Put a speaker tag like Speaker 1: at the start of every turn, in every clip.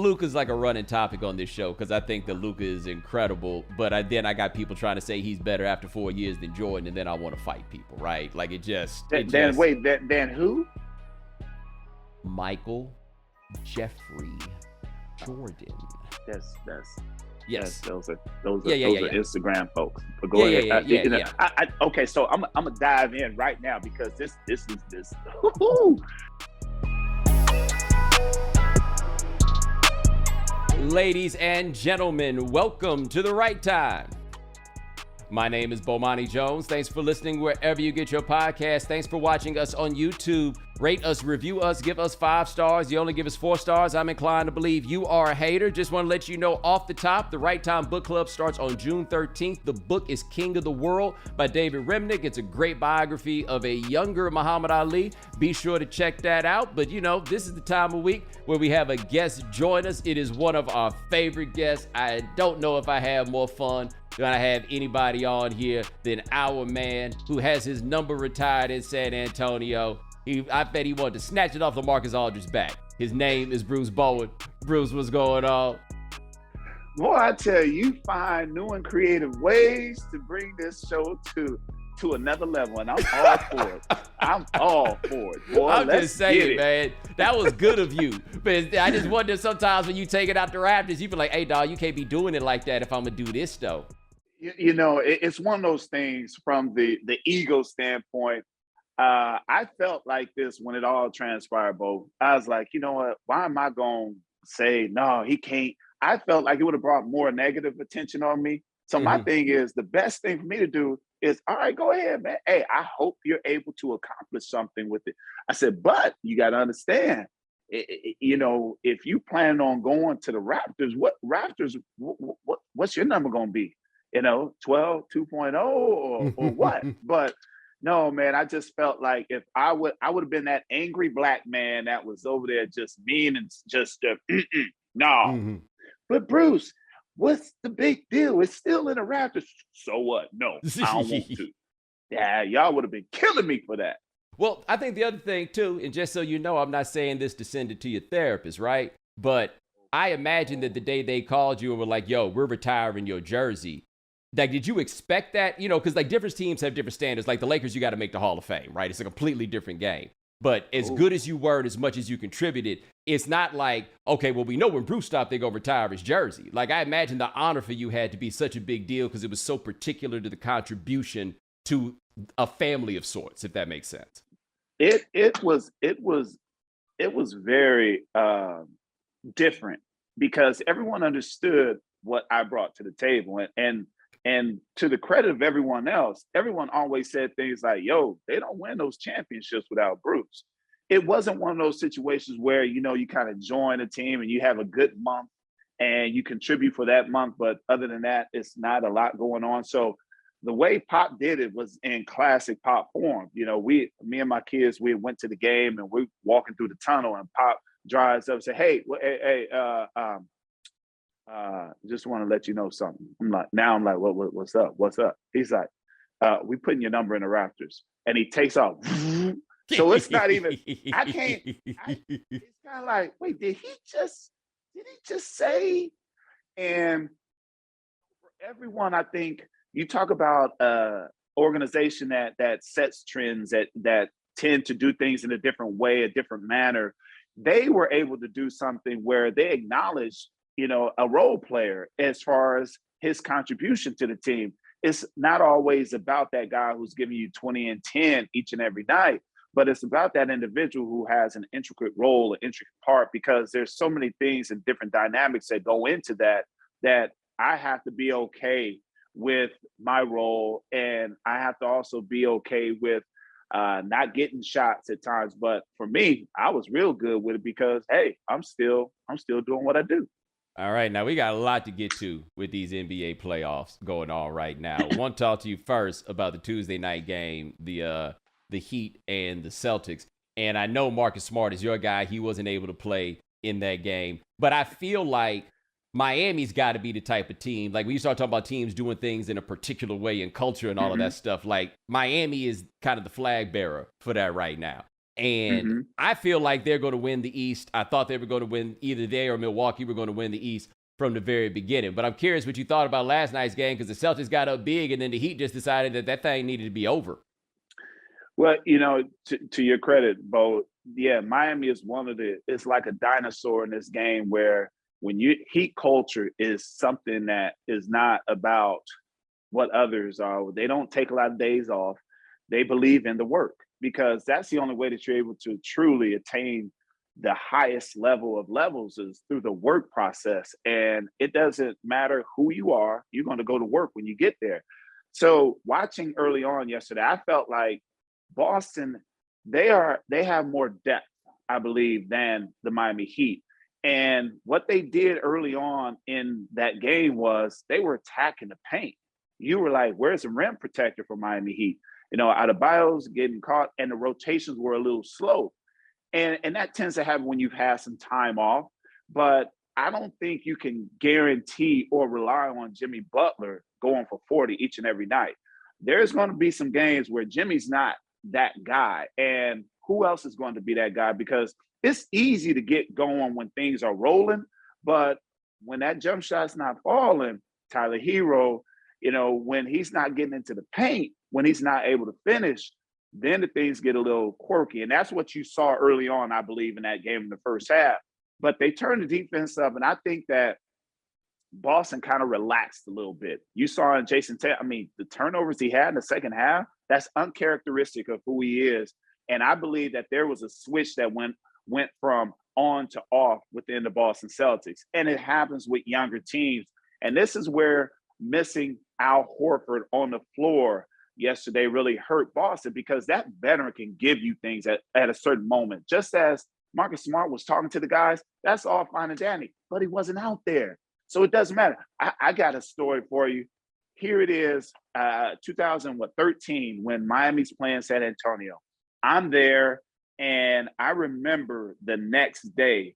Speaker 1: Luka's like a running topic on this show because I think that Luka is incredible, but then I got people trying to say he's better after 4 years than Jordan, and then I want to fight people, right? Like
Speaker 2: Dan who?
Speaker 1: Michael Jeffrey Jordan.
Speaker 2: That's
Speaker 1: yes.
Speaker 2: Those are Instagram folks. But go ahead. Okay, so I'm gonna dive in right now because this is this.
Speaker 1: Ladies and gentlemen, welcome to The Right Time. My name is Bomani Jones. Thanks for listening wherever you get your podcast. Thanks for watching us on YouTube. Rate us, review us, give us 5 stars. You only give us 4 stars. I'm inclined to believe you are a hater. Just want to let you know off the top, the Right Time Book Club starts on June 13th. The book is King of the World by David Remnick. It's a great biography of a younger Muhammad Ali. Be sure to check that out. But this is the time of week where we have a guest join us. It is one of our favorite guests. I don't know if I have more fun gonna have anybody on here than our man who has his number retired in San Antonio. I bet he wanted to snatch it off the Marcus Aldridge's back. His name is Bruce Bowen. Bruce, what's going on?
Speaker 2: Boy, I tell you find new and creative ways to bring this show to another level, and I'm all for it. I'm all for it, boy.
Speaker 1: I'm just saying, man, that was good of you. But I just wonder sometimes when you take it out the Raptors, you be like, hey, dog, you can't be doing it like that if I'm gonna do this, though.
Speaker 2: It's one of those things from the ego standpoint. I felt like this when it all transpired, Bo. I was like, you know what? Why am I going to say, no, he can't? I felt like it would have brought more negative attention on me. So my thing is, the best thing for me to do is, all right, go ahead, man. Hey, I hope you're able to accomplish something with it. I said, but you got to understand, if you plan on going to the Raptors, what's your number going to be? 12, 2.0 or what? But no, man, I just felt like if I would have been that angry black man that was over there just mean and just no. Mm-hmm. But Bruce, what's the big deal? It's still in the Raptors. So what? No, I don't want to. Yeah, y'all would have been killing me for that.
Speaker 1: Well, I think the other thing too, and just so you know, I'm not saying this to send it to your therapist, right? But I imagine that the day they called you and were like, yo, we're retiring your jersey. Like, did you expect that? Because like different teams have different standards. Like the Lakers, you got to make the Hall of Fame, right? It's a completely different game. But as good as you were and as much as you contributed, it's not like, okay, well, we know when Bruce stopped, they're going to retire his jersey. Like, I imagine the honor for you had to be such a big deal because it was so particular to the contribution to a family of sorts, if that makes sense.
Speaker 2: It was very different because everyone understood what I brought to the table. And to the credit of everyone else, everyone always said things like, yo, they don't win those championships without Bruce. It wasn't one of those situations where, you kind of join a team and you have a good month and you contribute for that month. But other than that, it's not a lot going on. So the way Pop did it was in classic Pop form. Me and my kids, we went to the game and we're walking through the tunnel and Pop drives up and say, hey, just want to let you know something. I'm like, what's up? What's up? He's like, we putting your number in the Raptors. And he takes off. So it's not even, it's kind of like, wait, did he just say? And for everyone, I think you talk about organization that sets trends, that tend to do things in a different way, a different manner. They were able to do something where they acknowledged a role player as far as his contribution to the team. It's not always about that guy who's giving you 20 and 10 each and every night, but it's about that individual who has an intricate role, an intricate part, because there's so many things and different dynamics that go into that I have to be okay with my role. And I have to also be okay with not getting shots at times. But for me, I was real good with it because, hey, I'm still doing what I do.
Speaker 1: All right, now we got a lot to get to with these NBA playoffs going on right now. I want to talk to you first about the Tuesday night game, the Heat and the Celtics. And I know Marcus Smart is your guy. He wasn't able to play in that game. But I feel like Miami's got to be the type of team, like when you start talking about teams doing things in a particular way and culture and all of that stuff, like Miami is kind of the flag bearer for that right now. And I feel like they're going to win the East. I thought they were going to win, either they or Milwaukee were going to win the East from the very beginning. But I'm curious what you thought about last night's game, because the Celtics got up big and then the Heat just decided that thing needed to be over.
Speaker 2: Well, to your credit, Bo, yeah, Miami is it's like a dinosaur in this game, where when Heat culture is something that is not about what others are. They don't take a lot of days off. They believe in the work, because that's the only way that you're able to truly attain the highest level of levels is through the work process. And it doesn't matter who you are, you're going to go to work when you get there. So watching early on yesterday, I felt like Boston, they have more depth, I believe, than the Miami Heat. And what they did early on in that game was they were attacking the paint. You were like, where's the rim protector for Miami Heat? Adebayo's getting caught, and the rotations were a little slow. And that tends to happen when you've had some time off. But I don't think you can guarantee or rely on Jimmy Butler going for 40 each and every night. There's going to be some games where Jimmy's not that guy. And who else is going to be that guy? Because it's easy to get going when things are rolling. But when that jump shot's not falling, Tyler Hero, when he's not getting into the paint, when he's not able to finish, then the things get a little quirky. And that's what you saw early on, I believe, in that game in the first half. But they turned the defense up, and I think that Boston kind of relaxed a little bit. You saw in Jason Tatum, the turnovers he had in the second half, that's uncharacteristic of who he is. And I believe that there was a switch that went from on to off within the Boston Celtics. And it happens with younger teams. And this is where missing Al Horford on the floor yesterday really hurt Boston, because that veteran can give you things at a certain moment. Just as Marcus Smart was talking to the guys, that's all fine and dandy, but he wasn't out there. So it doesn't matter. I got a story for you. Here it is, 2013, when Miami's playing San Antonio. I'm there, and I remember the next day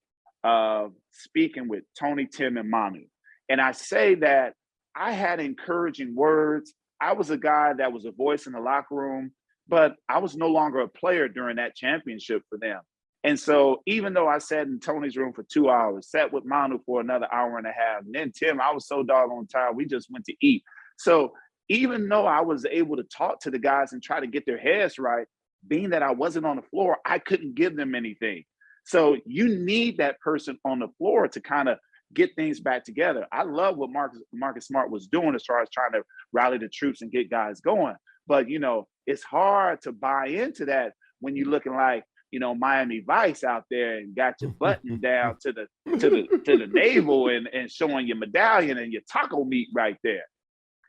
Speaker 2: speaking with Tony, Tim, and Manu. And I say that I had encouraging words. I was a guy that was a voice in the locker room, but I was no longer a player during that championship for them. And so even though I sat in Tony's room for 2 hours, sat with Manu for another hour and a half, and then Tim, I was so doggone tired, we just went to eat. So even though I was able to talk to the guys and try to get their heads right, being that I wasn't on the floor, I couldn't give them anything. So you need that person on the floor to kind of get things back together. I love what Marcus Smart was doing as far as trying to rally the troops and get guys going. But, it's hard to buy into that when you're looking like, Miami Vice out there and got your button down to the navel and showing your medallion and your taco meat right there.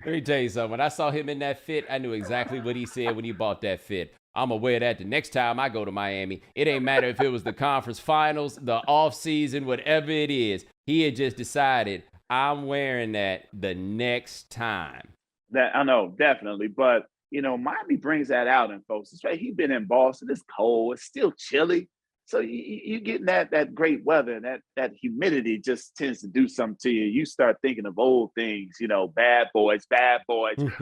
Speaker 1: Let me tell you something. When I saw him in that fit, I knew exactly what he said when he bought that fit. I'm going to wear that the next time I go to Miami. It ain't matter if it was the conference finals, the off season, whatever it is. He had just decided, I'm wearing that the next time.
Speaker 2: That I know, definitely. But, Miami brings that out in folks. It's right. He's been in Boston. It's cold. It's still chilly. So you getting that great weather, that humidity just tends to do something to you. You start thinking of old things, bad boys,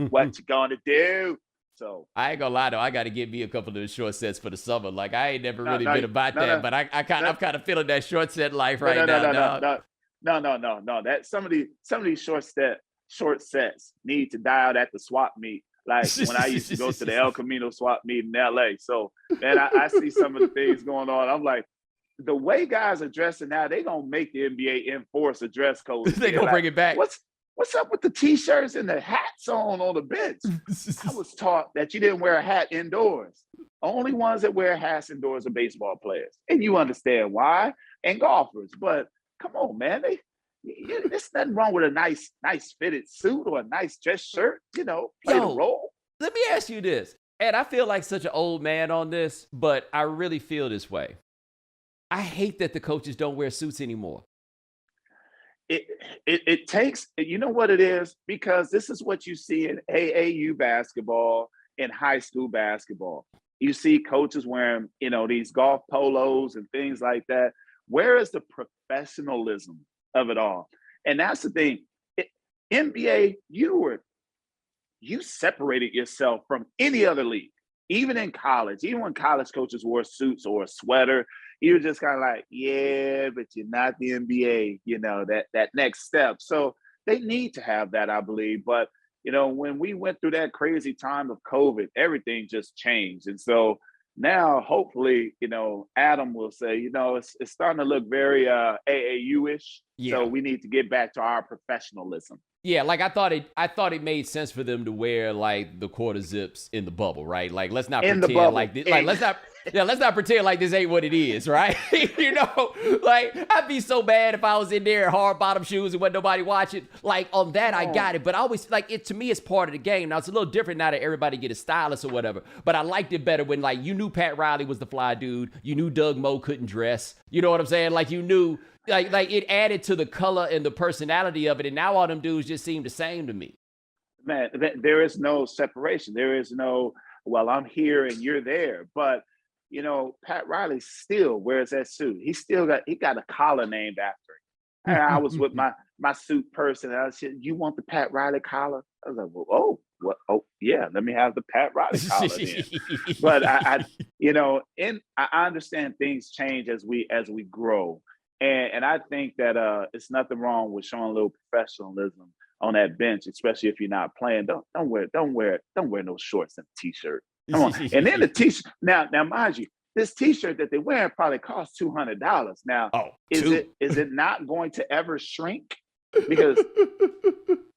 Speaker 2: what you gonna do? So
Speaker 1: I ain't gonna lie though, I got to get me a couple of those short sets for the summer. Like I ain't never really been about that, but I'm kind of feeling that short set life right now.
Speaker 2: No. That some of these short sets need to die out at the swap meet. Like when I used to go to the El Camino swap meet in LA. So man, I see some of the things going on. I'm like, the way guys are dressing now, they gonna make the NBA enforce a dress code.
Speaker 1: They gonna bring it back.
Speaker 2: What's up with the t-shirts and the hats on the bench? I was taught that you didn't wear a hat indoors. Only ones that wear hats indoors are baseball players. And you understand why, and golfers. But come on, man. There's nothing wrong with a nice fitted suit or a nice dress shirt, play the role.
Speaker 1: Let me ask you this. And I feel like such an old man on this, but I really feel this way. I hate that the coaches don't wear suits anymore.
Speaker 2: It takes, you know what it is? Because this is what you see in AAU basketball and high school basketball. You see coaches wearing, these golf polos and things like that. Where is the professionalism of it all? And that's the thing. NBA, you separated yourself from any other league. even in college, even when college coaches wore suits or a sweater, you're just kind of like, yeah, but you're not the NBA, that next step. So they need to have that, I believe. But, when we went through that crazy time of COVID, everything just changed. And so now, hopefully, Adam will say, it's starting to look very AAU-ish.
Speaker 1: Yeah.
Speaker 2: So we need to get back to our professionalism.
Speaker 1: Yeah, like I thought it made sense for them to wear like the quarter zips in the bubble, right? Like let's not pretend like this, let's not pretend like this ain't what it is, right? Like I'd be so bad if I was in there in hard bottom shoes and wasn't nobody watching. Like on that, I got it, but I always like it. To me, it's part of the game. Now it's a little different now that everybody get a stylist or whatever. But I liked it better when like you knew Pat Riley was the fly dude, you knew Doug Moe couldn't dress. You know what I'm saying? Like you knew. Like it added to the color and the personality of it, and now all them dudes just seem the same to me.
Speaker 2: Man, there is no separation. There is no, well, I'm here and you're there. But Pat Riley still wears that suit. He got a collar named after him. And I was with my suit person, and I said, "You want the Pat Riley collar?" I was like, "Oh, yeah, let me have the Pat Riley collar then." But I understand things change as we grow. And I think that it's nothing wrong with showing a little professionalism on that bench, especially if you're not playing. Don't wear no shorts and a t-shirt. Come on. And then the t-shirt. Now mind you, this t-shirt that they're wearing probably costs $200. Now, is it not going to ever shrink? Because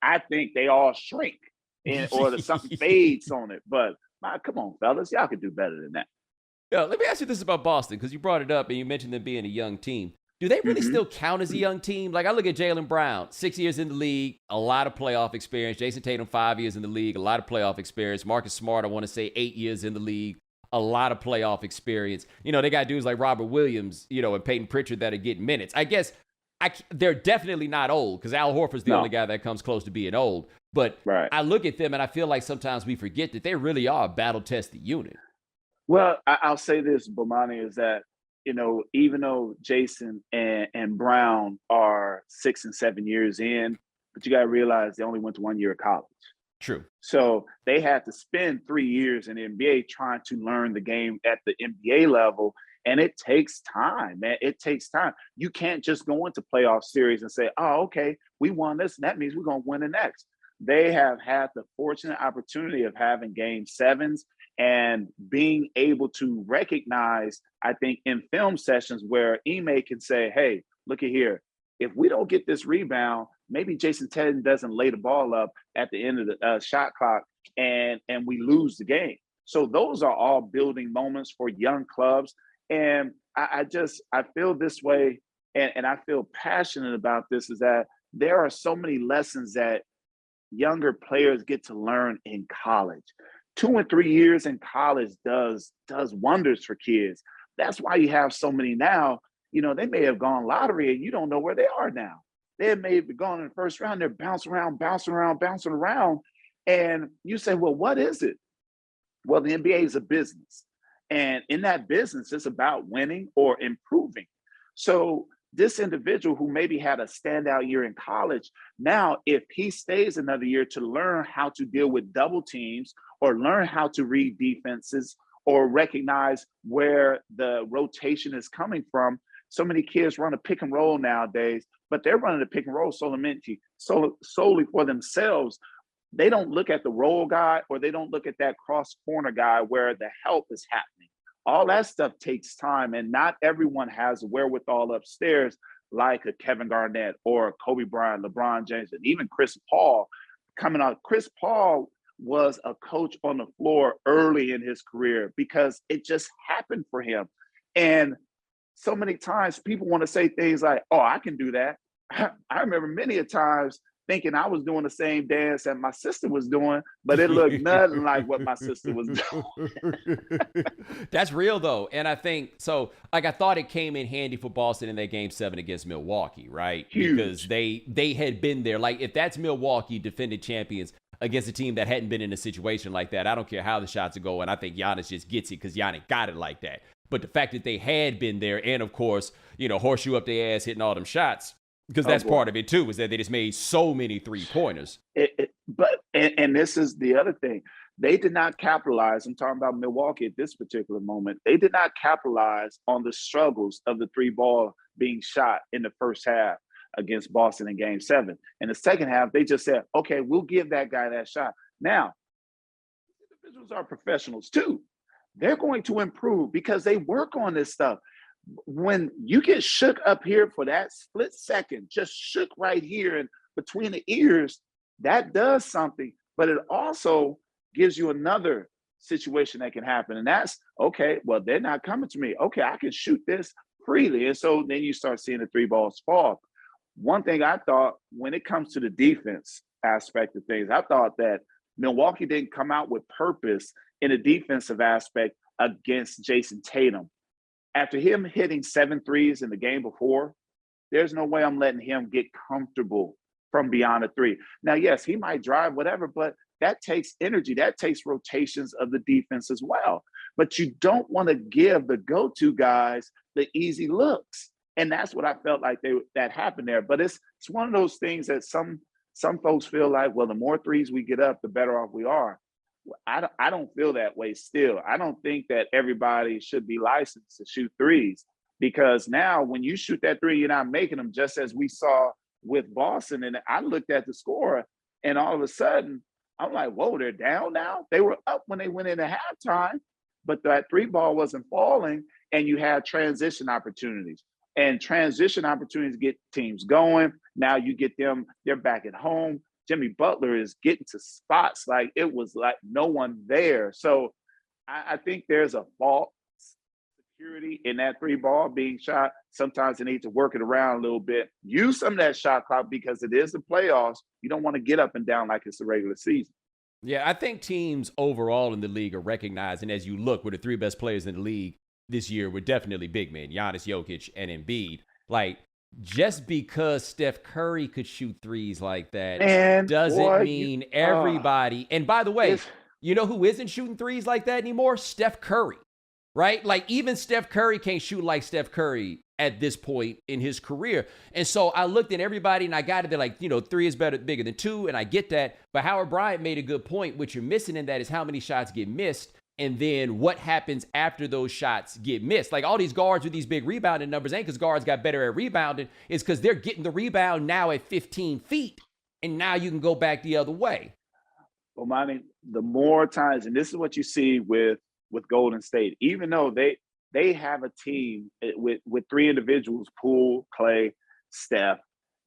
Speaker 2: I think they all shrink, or there's something fades on it. But come on, fellas, y'all could do better than that.
Speaker 1: Yeah, let me ask you this about Boston, because you brought it up and you mentioned them being a young team. Do they really still count as a young team? Like I look at Jaylen Brown, 6 years in the league, a lot of playoff experience. Jason Tatum, 5 years in the league, a lot of playoff experience. Marcus Smart, I want to say 8 years in the league, a lot of playoff experience. They got dudes like Robert Williams, and Peyton Pritchard that are getting minutes. I guess they're definitely not old because Al Horford's the only guy that comes close to being old. But I look at them and I feel like sometimes we forget that they really are a battle-tested unit.
Speaker 2: Well, I'll say this, Bomani, is that even though Jason and Brown are 6 and 7 years in, but you got to realize they only went to 1 year of college.
Speaker 1: True.
Speaker 2: So they had to spend 3 years in the NBA trying to learn the game at the NBA level. And it takes time, man. It takes time. You can't just go into playoff series and say, oh, okay, we won this, and that means we're going to win the next. They have had the fortunate opportunity of having game sevens and being able to recognize, I think, in film sessions where Ime can say, hey, look at here. If we don't get this rebound, maybe Jason Tatum doesn't lay the ball up at the end of the shot clock and we lose the game. So those are all building moments for young clubs. And I feel this way, and I feel passionate about this, is that there are so many lessons that younger players get to learn in college. 2 and 3 years in college does wonders for kids. That's why you have so many now. They may have gone lottery and you don't know where they are now. They may have gone in the first round. They're bouncing around. And you say, well, what is it? Well, the NBA is a business. And in that business, it's about winning or improving. So this individual who maybe had a standout year in college, now if he stays another year to learn how to deal with double teams or learn how to read defenses or recognize where the rotation is coming from. So many kids run a pick and roll nowadays, but they're running a pick and roll solely for themselves. They don't look at the roll guy, or they don't look at that cross corner guy where the help is happening. All that stuff takes time, and not everyone has wherewithal upstairs like a Kevin Garnett or Kobe Bryant, LeBron James, and even Chris Paul coming out. Chris Paul was a coach on the floor early in his career because it just happened for him. And so many times people want to say things like, oh, I can do that. I remember many a times thinking I was doing the same dance that my sister was doing, but it looked nothing like what my sister was doing.
Speaker 1: That's real, though. And I think, so, like, I thought it came in handy for Boston in that game 7 against Milwaukee, right?
Speaker 2: Huge.
Speaker 1: Because they had been there. Like, if that's Milwaukee defending champions against a team that hadn't been in a situation like that, I don't care how the shots are going. I think Giannis just gets it because Giannis got it like that. But the fact that they had been there, and of course, horseshoe up their ass hitting all them shots, because that's part of it too, is that they just made so many 3-pointers.
Speaker 2: But this is the other thing. They did not capitalize. I'm talking about Milwaukee at this particular moment. They did not capitalize on the struggles of the three ball being shot in the first half against Boston in Game 7. In the second half, they just said, okay, we'll give that guy that shot. Now, individuals are professionals too. They're going to improve because they work on this stuff. When you get shook up here for that split second, just shook right here and between the ears, that does something, but it also gives you another situation that can happen. And that's, okay, well, they're not coming to me. Okay, I can shoot this freely. And so then you start seeing the three balls fall. One thing I thought when it comes to the defense aspect of things, I thought that Milwaukee didn't come out with purpose in a defensive aspect against Jason Tatum. After him hitting 7 threes in the game before, there's no way I'm letting him get comfortable from beyond a three. Now, yes, he might drive whatever, but that takes energy. That takes rotations of the defense as well. But you don't want to give the go-to guys the easy looks. And that's what I felt like that happened there. But it's one of those things that some folks feel like, well, the more threes we get up, the better off we are. I don't feel that way still. I don't think that everybody should be licensed to shoot threes, because now when you shoot that three, you're not making them, just as we saw with Boston. And I looked at the score and all of a sudden I'm like, whoa, they're down now? They were up when they went into halftime, but that three ball wasn't falling, and you had transition opportunities. And transition opportunities get teams going. Now you get them, they're back at home. Jimmy Butler is getting to spots like it was like no one there. So I think there's a false security in that three ball being shot. Sometimes they need to work it around a little bit. Use some of that shot clock because it is the playoffs. You don't want to get up and down like it's the regular season.
Speaker 1: Yeah, I think teams overall in the league are recognizing, as you look, we're the three best players in the league this year were definitely big men, Giannis, Jokic, and Embiid. Like, just because Steph Curry could shoot threes like that doesn't mean everybody. And by the way, you know who isn't shooting threes like that anymore? Steph Curry, right? Like, even Steph Curry can't shoot like Steph Curry at this point in his career. And so I looked at everybody and I got it. They're like, three is bigger than two. And I get that. But Howard Bryant made a good point. What you're missing in that is how many shots get missed. And then what happens after those shots get missed. Like, all these guards with these big rebounding numbers ain't because guards got better at rebounding. It's because they're getting the rebound now at 15 feet. And now you can go back the other way.
Speaker 2: Well, Monty, the more times, and this is what you see with Golden State, even though they have a team with three individuals, Poole, Clay, Steph,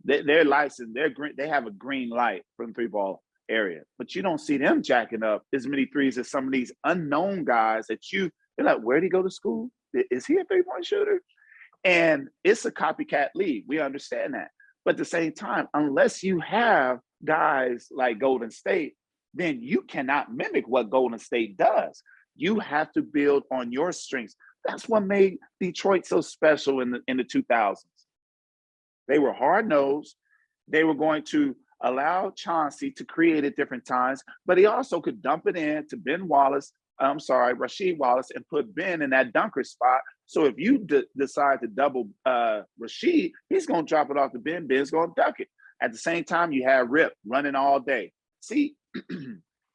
Speaker 2: they're licensed, they have a green light from the three ball area, but you don't see them jacking up as many threes as some of these unknown guys that they're like, where'd he go to school? Is he a three-point shooter? And it's a copycat league. We understand that. But at the same time, unless you have guys like Golden State, then you cannot mimic what Golden State does. You have to build on your strengths. That's what made Detroit so special in the 2000s. They were hard-nosed. They were going to allow Chauncey to create at different times, but he also could dump it in to Rasheed Wallace, and put Ben in that dunker spot. So if you decide to double Rasheed, he's going to drop it off to Ben. Ben's going to dunk it. At the same time, you have Rip running all day. See,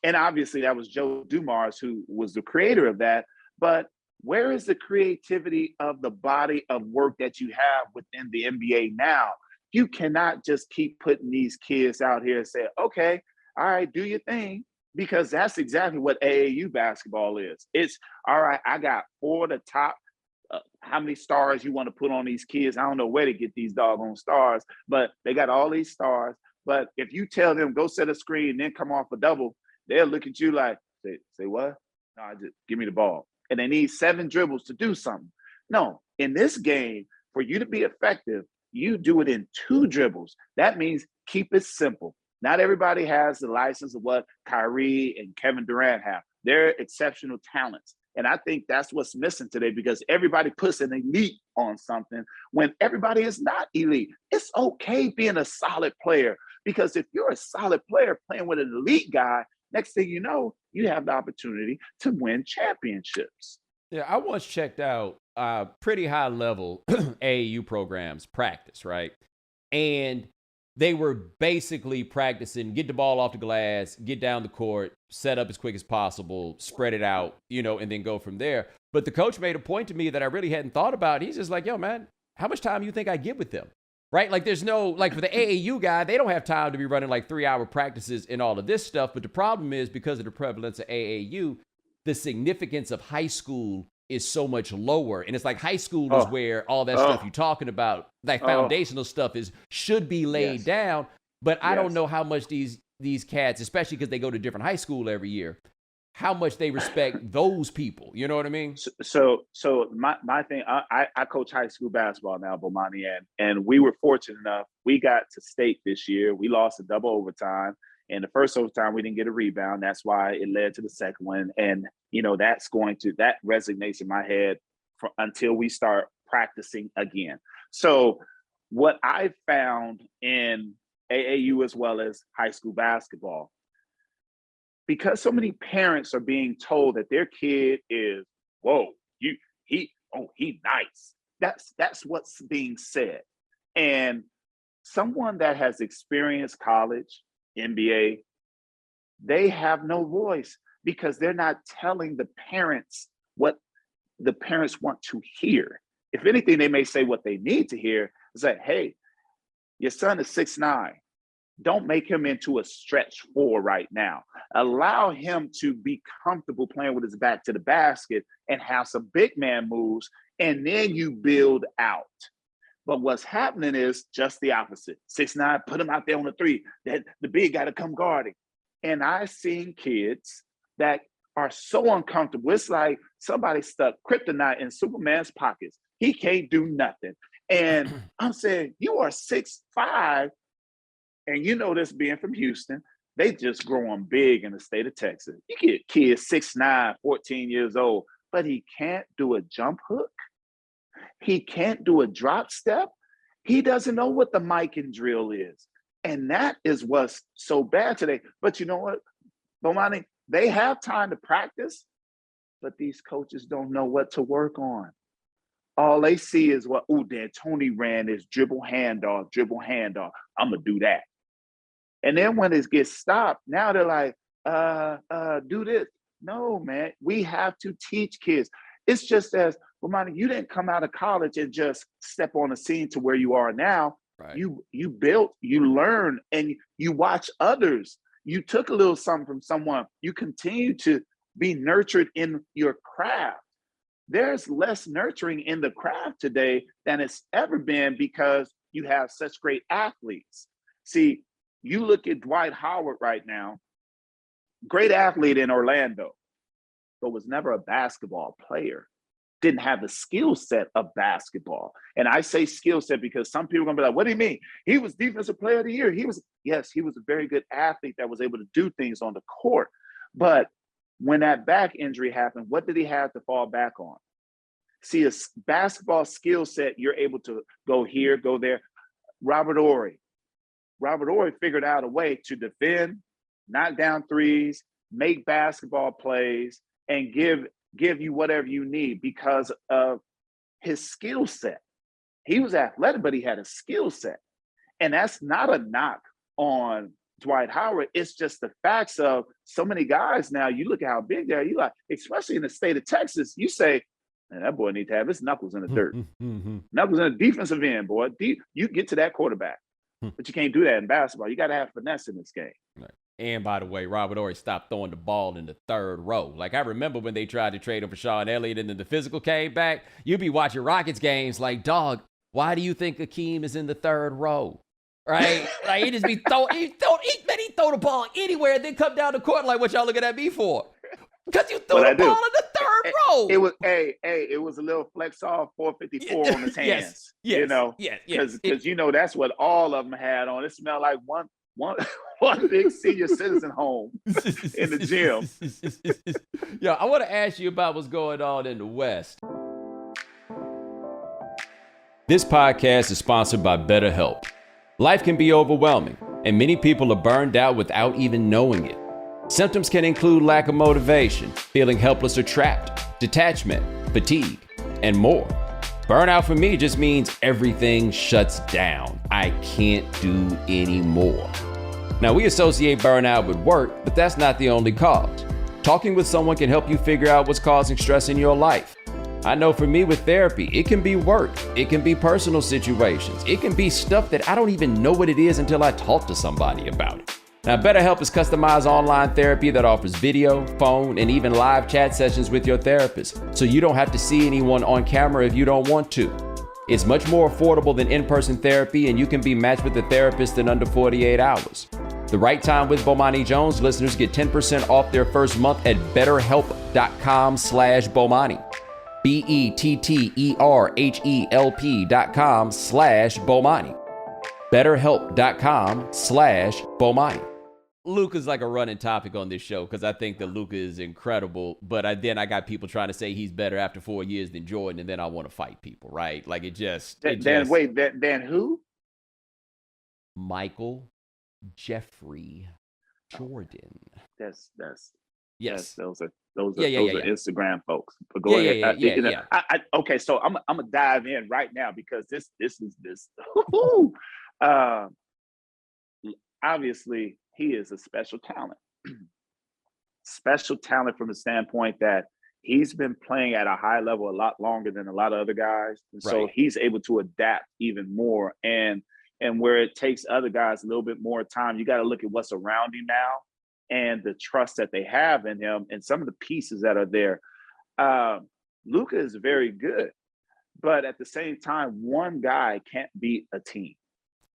Speaker 2: and obviously that was Joe Dumars who was the creator of that. But where is the creativity of the body of work that you have within the NBA now? You cannot just keep putting these kids out here and say, okay, all right, do your thing, because that's exactly what AAU basketball is. It's, all right, I got 4 of the top, how many stars you want to put on these kids? I don't know where to get these doggone stars, but they got all these stars. But if you tell them, go set a screen and then come off a double, they'll look at you like, say what? No, just give me the ball. And they need 7 dribbles to do something. No, in this game, for you to be effective, you do it in 2 dribbles. That means keep it simple. Not everybody has the license of what Kyrie and Kevin Durant have. They're exceptional talents. And I think that's what's missing today, because everybody puts an elite on something when everybody is not elite. It's okay being a solid player, because if you're a solid player playing with an elite guy, next thing you know, you have the opportunity to win championships.
Speaker 1: Yeah, I once checked out pretty high level AAU programs practice, right? And they were basically practicing, get the ball off the glass, get down the court, set up as quick as possible, spread it out, and then go from there. But the coach made a point to me that I really hadn't thought about. He's just like, yo, man, how much time do you think I get with them? Right? Like there's no, like for the AAU guy, they don't have time to be running like 3-hour practices and all of this stuff. But the problem is because of the prevalence of AAU, the significance of high school is so much lower. And it's like high school is where all that stuff you're talking about, that foundational stuff should be laid down. But I don't know how much these cats, especially because they go to different high school every year, how much they respect those people. You know what I mean?
Speaker 2: So my thing, I coach high school basketball now, Bomani, and we were fortunate enough. We got to state this year. We lost a double overtime. And the first overtime, we didn't get a rebound. That's why it led to the second one. And, that resonates in my head until we start practicing again. So what I found in AAU as well as high school basketball, because so many parents are being told that their kid is, he nice. That's what's being said. And someone that has experienced college, NBA, they have no voice because they're not telling the parents what the parents want to hear. If anything, they may say what they need to hear is that, hey, your son is 6'9". Don't make him into a stretch 4 right now. Allow him to be comfortable playing with his back to the basket and have some big man moves, and then you build out. But what's happening is just the opposite. 6'9", put him out there on the 3. That the big got to come guarding. And I've seen kids that are so uncomfortable. It's like somebody stuck kryptonite in Superman's pockets. He can't do nothing. And I'm saying, you are 6'5", and this being from Houston, they just growing big in the state of Texas. You get kids 6'9", 14 years old, but he can't do a jump hook. He can't do a drop step. He doesn't know what the mic and drill is. And that is what's so bad today. But you know what, Bomani, they have time to practice, but these coaches don't know what to work on. All they see is Tony ran his dribble handoff. I'm going to do that. And then when it gets stopped, now they're like, do this. No, man, we have to teach kids. It's just as, Bomani, you didn't come out of college and just step on the scene to where you are now. Right. You built, you learned, and you watch others. You took a little something from someone. You continue to be nurtured in your craft. There's less nurturing in the craft today than it's ever been because you have such great athletes. See, you look at Dwight Howard right now, great athlete in Orlando, but was never a basketball player. Didn't have the skill set of basketball. And I say skill set because some people are gonna be like, what do you mean? He was defensive player of the year. Yes, he was a very good athlete that was able to do things on the court. But when that back injury happened, what did he have to fall back on? See, a basketball skill set, you're able to go here, go there. Robert Horry figured out a way to defend, knock down threes, make basketball plays, and give you whatever you need because of his skill set. He was athletic, but he had a skill set. And that's not a knock on Dwight Howard. It's just the facts of so many guys now, you look at how big they are, you like, especially in the state of Texas, you say, man, that boy needs to have his knuckles in the dirt. Knuckles in the defensive end, boy. You get to that quarterback. But you can't do that in basketball. You got to have finesse in this game.
Speaker 1: Right. And by the way, Robert Horry stopped throwing the ball in the third row. Like, I remember when they tried to trade him for Sean Elliott and then the physical came back. You'd be watching Rockets games like, dog, why do you think Akeem is in the third row? Right? Like, he just be he throw the ball anywhere and then come down the court like, what y'all looking at me for? Because you threw the ball in the third row.
Speaker 2: It was, it was a little flex off 454 on his hands. Yes. Because that's what all of them had on. It smelled like one big senior citizen home in the gym.
Speaker 1: Yo, I want to ask you about what's going on in the West. This podcast is sponsored by BetterHelp. Life can be overwhelming, and many people are burned out without even knowing it. Symptoms can include lack of motivation, feeling helpless or trapped, detachment, fatigue, and more. Burnout for me just means everything shuts down. I can't do anymore. Now, we associate burnout with work, but that's not the only cause. Talking with someone can help you figure out what's causing stress in your life. I know for me with therapy, it can be work, it can be personal situations, it can be stuff that I don't even know what it is until I talk to somebody about it. Now, BetterHelp is customized online therapy that offers video, phone, and even live chat sessions with your therapist, so you don't have to see anyone on camera if you don't want to. It's much more affordable than in-person therapy, and you can be matched with a therapist in under 48 hours. The Right Time with Bomani Jones listeners get 10% off their first month at betterhelp.com/Bomani. BetterHelp.com/Bomani. BetterHelp.com/Bomani. Luka's like a running topic on this show because I think that Luka is incredible, but then I got people trying to say he's better after 4 years than Jordan, and then I want to fight people, right? Like
Speaker 2: Dan who?
Speaker 1: Michael Jeffrey Jordan.
Speaker 2: That's
Speaker 1: yes.
Speaker 2: Those are Instagram folks. But go ahead. Okay, so I'm gonna dive in right now because this is this. Obviously, he is a special talent. Special talent from the standpoint that he's been playing at a high level a lot longer than a lot of other guys. And so he's able to adapt even more. And where it takes other guys a little bit more time, you got to look at what's around him now and the trust that they have in him and some of the pieces that are there. Luka is very good, but at the same time, one guy can't beat a team.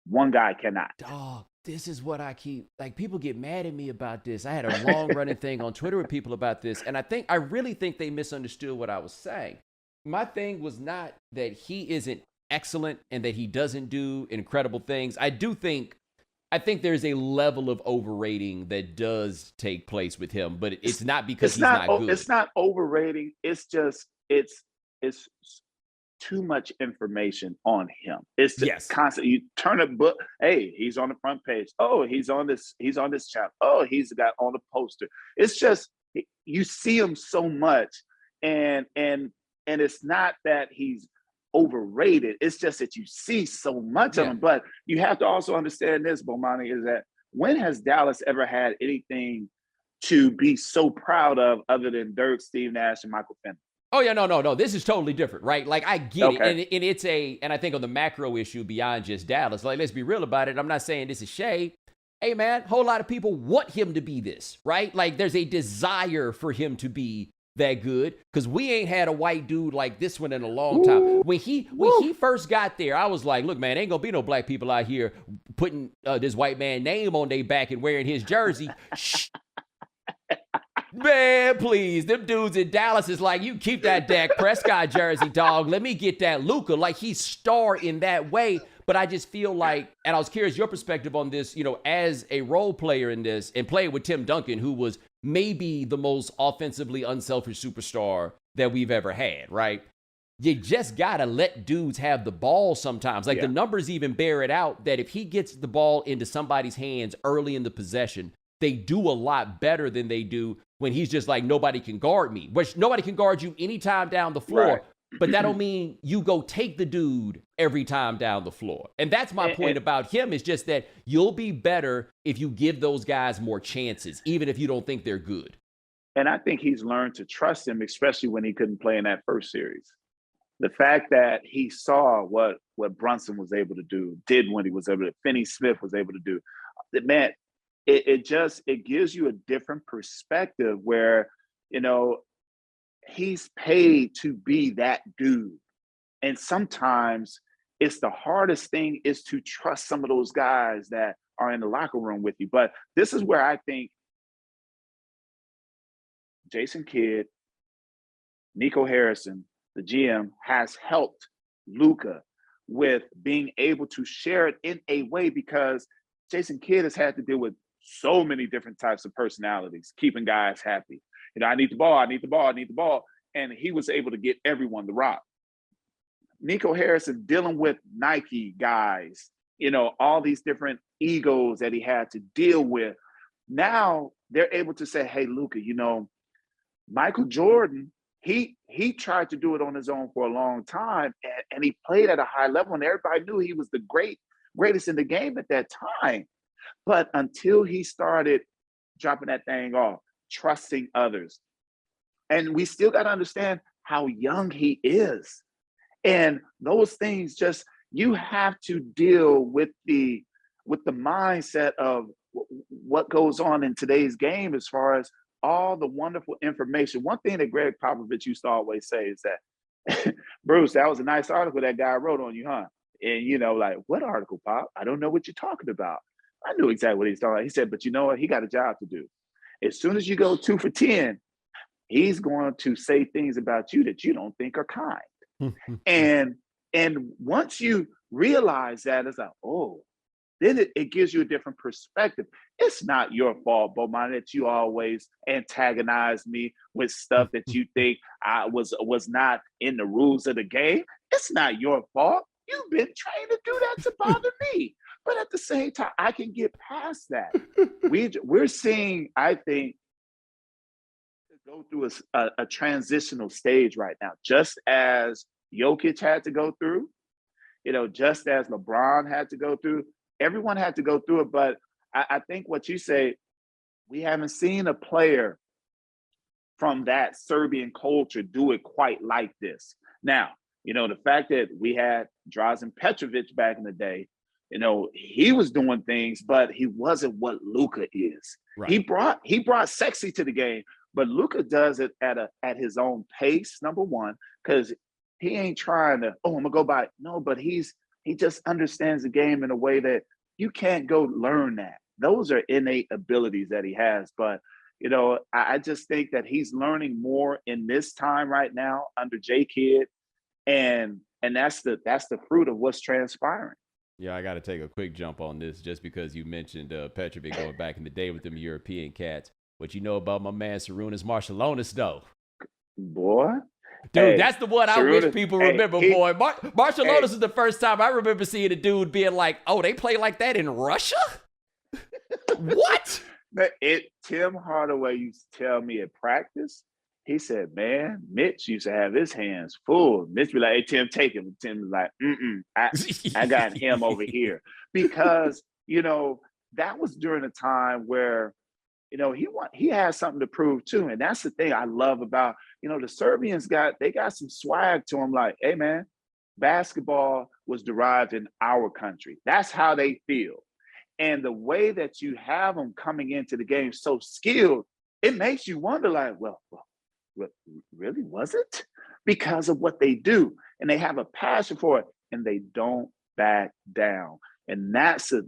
Speaker 2: One guy cannot.
Speaker 1: Dog, this is what I keep, like, people get mad at me about this. I had a long running thing on Twitter with people about this. And I really think they misunderstood what I was saying. My thing was not that he isn't excellent and that he doesn't do incredible things. I think there's a level of overrating that does take place with him, but it's not because he's not good.
Speaker 2: It's not overrating. It's just, it's too much information on him. It's just constant. You turn a book. Hey, he's on the front page. Oh, he's on this channel. Oh, he's got on the poster. It's just, you see him so much, and it's not that he's overrated. It's just that you see so much of him. But you have to also understand this, Bomani, is that when has Dallas ever had anything to be so proud of other than Dirk, Steve Nash, and Michael Finley?
Speaker 1: Oh, yeah, no. This is totally different, right? Like, I get it. And it's and I think on the macro issue beyond just Dallas, like, let's be real about it. I'm not saying this is shade. Hey, man, a whole lot of people want him to be this, right? Like, there's a desire for him to be that good because we ain't had a white dude like this one in a long time. When he first got there, I was like, look, man, ain't gonna be no black people out here putting this white man name on their back and wearing his jersey. Man, please, them dudes in Dallas is like, you keep that Dak Prescott jersey, dog. Let me get that Luka. Like, he's star in that way. But I just feel like, and I was curious your perspective on this, as a role player in this and playing with Tim Duncan, who was maybe the most offensively unselfish superstar that we've ever had, right? You just got to let dudes have the ball sometimes. Like, the numbers even bear it out that if he gets the ball into somebody's hands early in the possession, they do a lot better than they do when he's just like, nobody can guard me, which nobody can guard you anytime down the floor. Right. But that don't mean you go take the dude every time down the floor. And that's my point about him, is just that you'll be better if you give those guys more chances, even if you don't think they're good.
Speaker 2: And I think he's learned to trust him, especially when he couldn't play in that first series. The fact that he saw what Brunson was able to do, did when he was able to, Finney Smith was able to do. Man, it gives you a different perspective where, he's paid to be that dude. And sometimes it's the hardest thing is to trust some of those guys that are in the locker room with you. But this is where I think Jason Kidd, Nico Harrison, the GM, has helped Luka with being able to share it in a way, because Jason Kidd has had to deal with so many different types of personalities, keeping guys happy. I need the ball. And he was able to get everyone the rock. Nico Harrison dealing with Nike guys, all these different egos that he had to deal with. Now they're able to say, hey, Luka, Michael Jordan he tried to do it on his own for a long time, and he played at a high level, and everybody knew he was the greatest in the game at that time. But until he started dropping that thing off, trusting others, and we still got to understand how young he is, and those things just you have to deal with the mindset of what goes on in today's game as far as all the wonderful information. One thing that Greg Popovich used to always say is that, Bruce, that was a nice article that guy wrote on you, huh? And, like, what article, Pop? I don't know what you're talking about. I knew exactly what he's talking about. He said, but you know what? He got a job to do. As soon as you go 2 for 10, he's going to say things about you that you don't think are kind. and once you realize that, it's like, oh, then it gives you a different perspective. It's not your fault, Bomani, that you always antagonize me with stuff that you think I was not in the rules of the game. It's not your fault. You've been trained to do that to bother me. But at the same time, I can get past that. We're seeing, I think, go through a transitional stage right now, just as Jokic had to go through, just as LeBron had to go through. Everyone had to go through it, but I think what you say, we haven't seen a player from that Serbian culture do it quite like this. Now, the fact that we had Drazen Petrovic back in the day, he was doing things, but he wasn't what Luka is. Right. He brought sexy to the game, but Luka does it at his own pace, number one, because he ain't trying to, I'm gonna go by. No, but he just understands the game in a way that you can't go learn that. Those are innate abilities that he has. But, I just think that he's learning more in this time right now under J Kidd. And that's the fruit of what's transpiring.
Speaker 1: Yeah, I got to take a quick jump on this just because you mentioned Petrovic going back in the day with them European cats. What you know about my man Sarunas Marciulionis, though?
Speaker 2: Boy.
Speaker 1: Dude, hey, that's the one I wish people remember, boy. Marciulionis is the first time I remember seeing a dude being like, oh, they play like that in Russia? What?
Speaker 2: Tim Hardaway used to tell me at practice, he said, man, Mitch used to have his hands full. Mitch be like, hey, Tim, take him. Tim was like, I got him over here. Because, that was during a time where, he has something to prove too. And that's the thing I love about, the Serbians got some swag to them. Like, hey man, basketball was derived in our country. That's how they feel. And the way that you have them coming into the game so skilled, it makes you wonder like, well, really was it? Because of what they do. And they have a passion for it and they don't back down. And that's the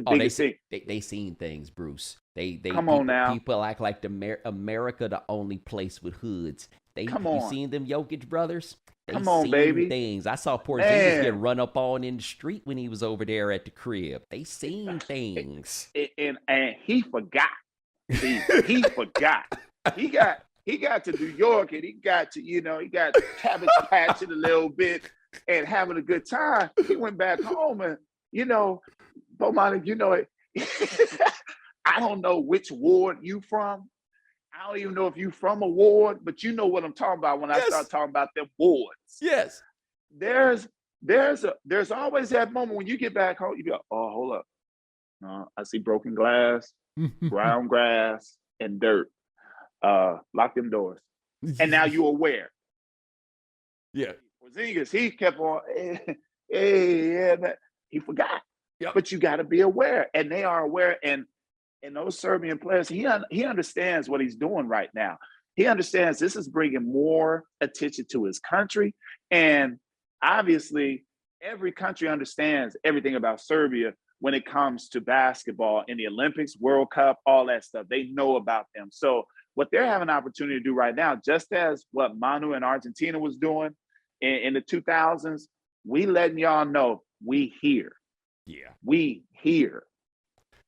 Speaker 2: biggest thing.
Speaker 1: They seen things, Bruce. They
Speaker 2: come on now.
Speaker 1: People act like America the only place with hoods. You seen them Jokic brothers? They
Speaker 2: come on, baby.
Speaker 1: Things. I saw Porzingis get run up on in the street when he was over there at the crib. They seen things.
Speaker 2: And he forgot. He forgot. He got to New York and he got cabbage patching a little bit and having a good time. He went back home and Bomani, I don't know which ward you from. I don't even know if you from a ward, but you know what I'm talking about when I start talking about them wards.
Speaker 1: Yes.
Speaker 2: There's always that moment when you get back home, you go, oh, hold up. I see broken glass, brown grass, and dirt. Lock them doors. And now you're aware.
Speaker 1: Yeah.
Speaker 2: Porzingis, he kept on, he forgot. Yep. But you got to be aware, and they are aware. And those Serbian players, he understands what he's doing right now. He understands this is bringing more attention to his country, and obviously, every country understands everything about Serbia when it comes to basketball in the Olympics, World Cup, all that stuff. They know about them. So what they're having an opportunity to do right now, just as what Manu in Argentina was doing in the 2000s, we letting y'all know we here.
Speaker 1: Yeah.
Speaker 2: We here.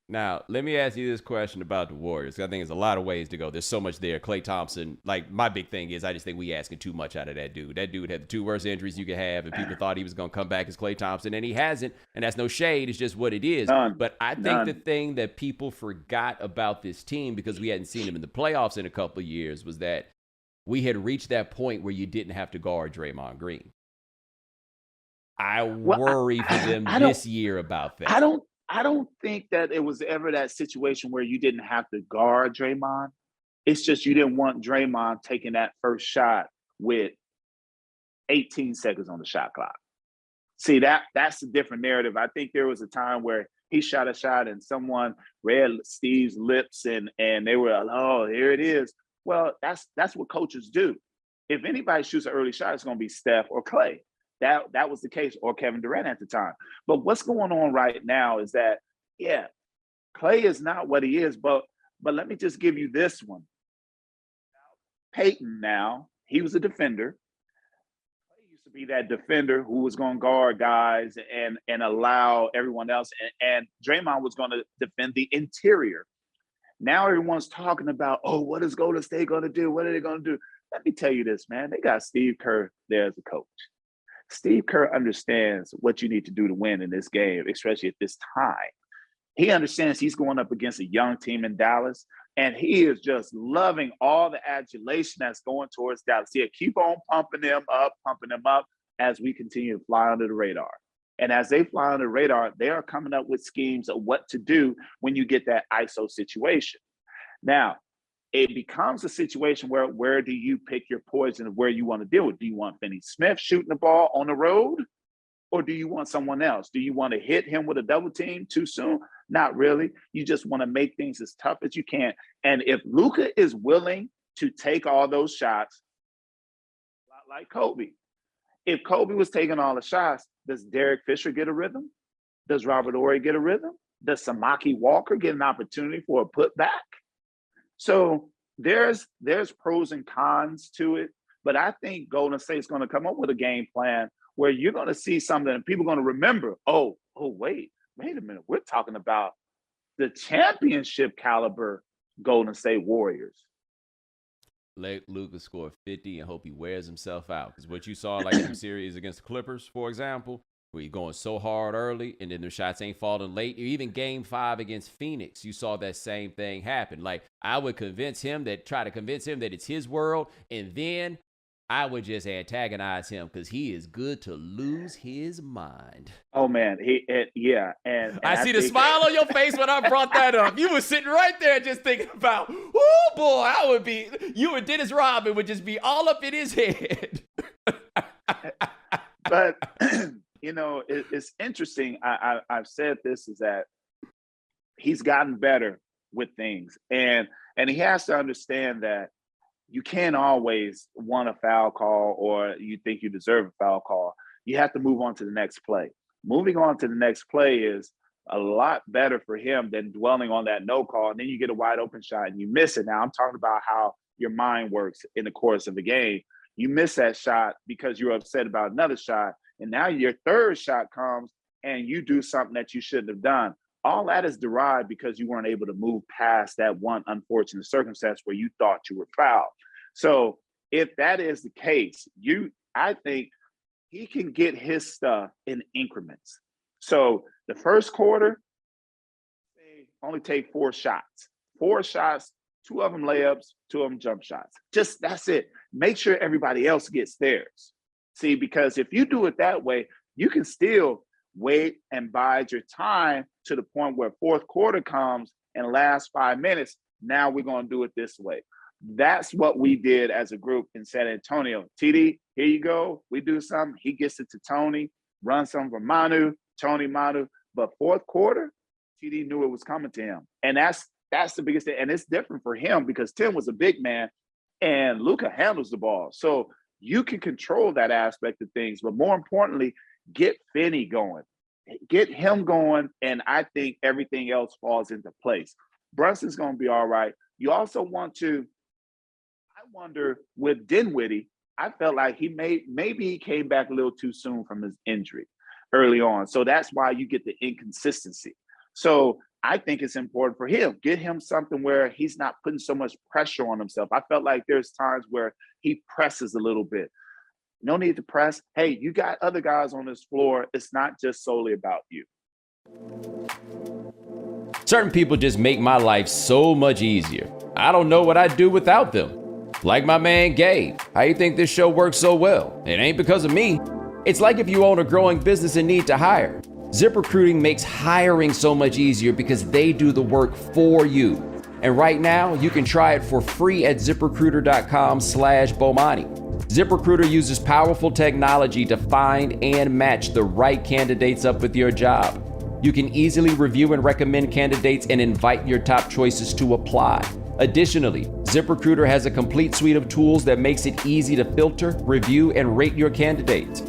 Speaker 1: Now, let me ask you this question about the Warriors. I think there's a lot of ways to go. There's so much there. Klay Thompson, like my big thing is I just think we asking too much out of that dude. That dude had the 2 worst injuries you could have, and people thought he was going to come back as Klay Thompson, and he hasn't. And that's no shade. It's just what it is. But I think the thing that people forgot about this team, because we hadn't seen him in the playoffs in a couple of years, was that we had reached that point where you didn't have to guard Draymond Green. I worry for them this year about that.
Speaker 2: I don't think that it was ever that situation where you didn't have to guard Draymond. It's just you didn't want Draymond taking that first shot with 18 seconds on the shot clock. See, that's a different narrative. I think there was a time where he shot a shot and someone read Steve's lips and they were like, oh, here it is. Well, that's what coaches do. If anybody shoots an early shot, it's going to be Steph or Clay. That was the case, or Kevin Durant at the time. But what's going on right now is that, yeah, Clay is not what he is, but let me just give you this one. Peyton now, he was a defender. Clay used to be that defender who was going to guard guys and allow everyone else. And Draymond was going to defend the interior. Now everyone's talking about, oh, what is Golden State going to do? What are they going to do? Let me tell you this, man. They got Steve Kerr there as a coach. Steve Kerr understands what you need to do to win in this game, especially at this time. He understands he's going up against a young team in Dallas, and he is just loving all the adulation that's going towards Dallas. Yeah, keep on pumping them up as we continue to fly under the radar. And as they fly under the radar, they are coming up with schemes of what to do when you get that ISO situation. Now, it becomes a situation where do you pick your poison of where you want to deal with? Do you want Finney Smith shooting the ball on the road? Or do you want someone else? Do you want to hit him with a double team too soon? Not really. You just want to make things as tough as you can. And if Luka is willing to take all those shots, a lot like Kobe. If Kobe was taking all the shots, does Derek Fisher get a rhythm? Does Robert Horry get a rhythm? Does Samaki Walker get an opportunity for a putback? So there's pros and cons to it, but I think Golden State's going to come up with a game plan where you're going to see something and people are going to remember, oh, wait a minute. We're talking about the championship caliber Golden State Warriors.
Speaker 1: Let Luka score 50 and hope he wears himself out. Because what you saw like in the series against the Clippers, for example, where you're going so hard early and then the shots ain't falling late. Even game 5 against Phoenix, you saw that same thing happen. Like, I would try to convince him that it's his world, and then I would just antagonize him because he is good to lose his mind.
Speaker 2: Oh, man. Yeah. And
Speaker 1: I see the smile on your face when I brought that up. You were sitting right there just thinking about, oh, boy, you and Dennis Rodman would just be all up in his head.
Speaker 2: But... You know, it's interesting. I've said this is that he's gotten better with things. And he has to understand that you can't always want a foul call or you think you deserve a foul call. You have to move on to the next play. Moving on to the next play is a lot better for him than dwelling on that no call. And then you get a wide open shot and you miss it. Now I'm talking about how your mind works in the course of the game. You miss that shot because you're upset about another shot. And now your third shot comes and you do something that you shouldn't have done. All that is derived because you weren't able to move past that one unfortunate circumstance where you thought you were fouled. So if that is the case, I think he can get his stuff in increments. So the first quarter, they only take 4 shots. 4 shots, 2 of them layups, 2 of them jump shots. Just that's it. Make sure everybody else gets theirs. See, because if you do it that way, you can still wait and bide your time to the point where fourth quarter comes and last 5 minutes. Now we're going to do it this way. That's what we did as a group in San Antonio. TD, here you go. We do something. He gets it to Tony, runs something for Manu, Manu. But fourth quarter, TD knew it was coming to him. And that's the biggest thing. And it's different for him because Tim was a big man and Luka handles the ball. So you can control that aspect of things, but more importantly, get Finney going. Get him going, and I think everything else falls into place. Brunson's going to be all right. You also want to, I wonder, with Dinwiddie, I felt like maybe he came back a little too soon from his injury early on. So that's why you get the inconsistency. So I think it's important for him. Get him something where he's not putting so much pressure on himself. I felt like there's times where he presses a little bit. No need to press. Hey, you got other guys on this floor. It's not just solely about you.
Speaker 1: Certain people just make my life so much easier. I don't know what I'd do without them. Like my man Gabe, how you think this show works so well? It ain't because of me. It's like if you own a growing business and need to hire. ZipRecruiting makes hiring so much easier because they do the work for you. And right now, you can try it for free at ZipRecruiter.com/Bomani. ZipRecruiter uses powerful technology to find and match the right candidates up with your job. You can easily review and recommend candidates and invite your top choices to apply. Additionally, ZipRecruiter has a complete suite of tools that makes it easy to filter, review, and rate your candidates.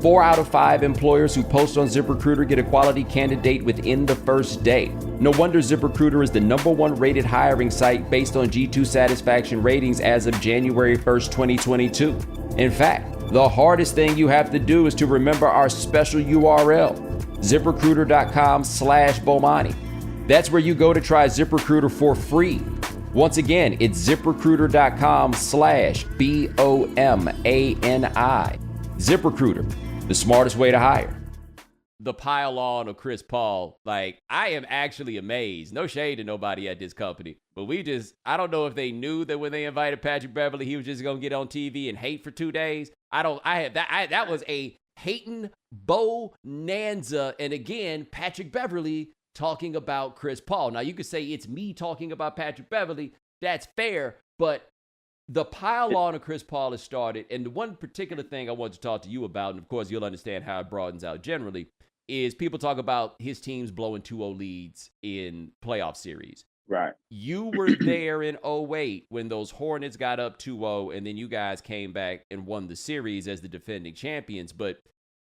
Speaker 1: 4 out of 5 employers who post on ZipRecruiter get a quality candidate within the first day. No wonder ZipRecruiter is the #1 rated hiring site based on G2 satisfaction ratings as of January 1st, 2022. In fact, the hardest thing you have to do is to remember our special URL, ZipRecruiter.com/Bomani. That's where you go to try ZipRecruiter for free. Once again, it's ZipRecruiter.com/BOMANI. ZipRecruiter, the smartest way to hire. The pile on of Chris Paul, like, I am actually amazed. No shade to nobody at this company, but I don't know if they knew that when they invited Patrick Beverley, he was just going to get on TV and hate for 2 days. That was a hating bonanza. And again, Patrick Beverley talking about Chris Paul. Now, you could say it's me talking about Patrick Beverley. That's fair, but the pile on of Chris Paul has started. And the one particular thing I want to talk to you about, and of course you'll understand how it broadens out generally, is people talk about his teams blowing 2-0 leads in playoff series.
Speaker 2: Right.
Speaker 1: You were there in 2008 when those Hornets got up 2-0, and then you guys came back and won the series as the defending champions. But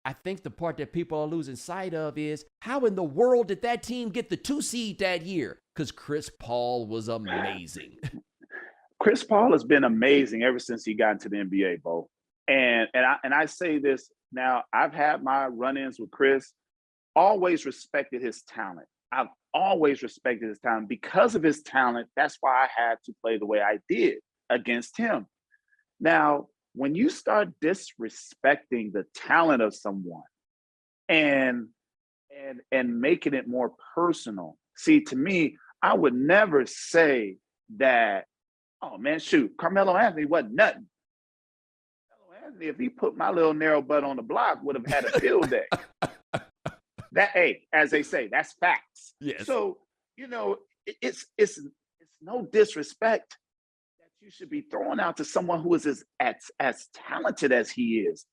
Speaker 1: I think the part that people are losing sight of is how in the world did that team get the 2 seed that year? Because Chris Paul was amazing.
Speaker 2: Chris Paul has been amazing ever since he got into the NBA, Bo. And I say this now, I've had my run-ins with Chris, always respected his talent. I've always respected his talent. Because of his talent, that's why I had to play the way I did against him. Now, when you start disrespecting the talent of someone and making it more personal, see, to me, I would never say that, oh man, shoot, Carmelo Anthony wasn't nothing. Carmelo Anthony, if he put my little narrow butt on the block, would have had a field day. That, hey, as they say, that's facts.
Speaker 1: Yes.
Speaker 2: So, it's no disrespect that you should be throwing out to someone who is as talented as he is.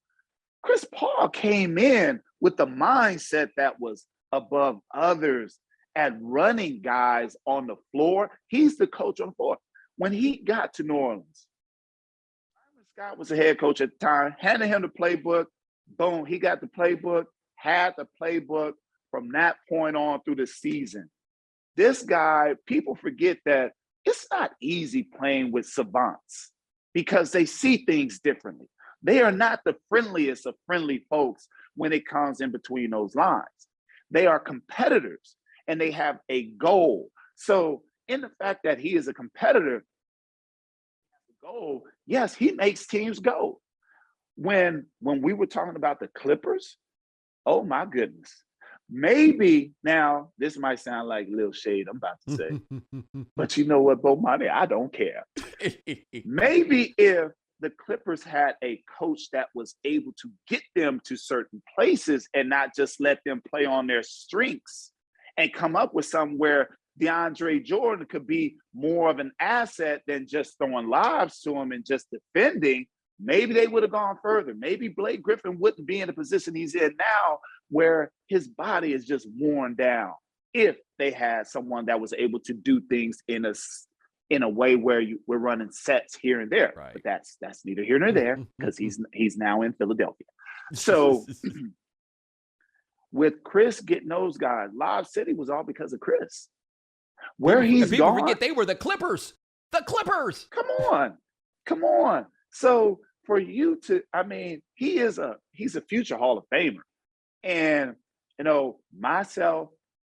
Speaker 2: Chris Paul came in with the mindset that was above others at running guys on the floor. He's the coach on the floor. When he got to New Orleans, Scott was the head coach at the time, handed him the playbook. Boom, he got the playbook, had the playbook from that point on through the season. This guy, people forget that it's not easy playing with savants because they see things differently. They are not the friendliest of friendly folks when it comes in between those lines. They are competitors and they have a goal. So in the fact that he is a competitor, goal, yes, he makes teams go. When we were talking about the Clippers, oh my goodness. Maybe now this might sound like a little shade I'm about to say, but you know what, Bomani, I don't care. Maybe if the Clippers had a coach that was able to get them to certain places and not just let them play on their strengths and come up with something where DeAndre Jordan could be more of an asset than just throwing lobs to him and just defending, maybe they would have gone further. Maybe Blake Griffin wouldn't be in the position he's in now where his body is just worn down if they had someone that was able to do things in a way where we're running sets here and there.
Speaker 1: Right.
Speaker 2: But that's neither here nor there because he's now in Philadelphia. So with Chris getting those guys, Lob City was all because of Chris. Where he's
Speaker 1: people
Speaker 2: gone,
Speaker 1: forget they were the Clippers. The Clippers.
Speaker 2: Come on. So for you to, he's a future Hall of Famer, and myself,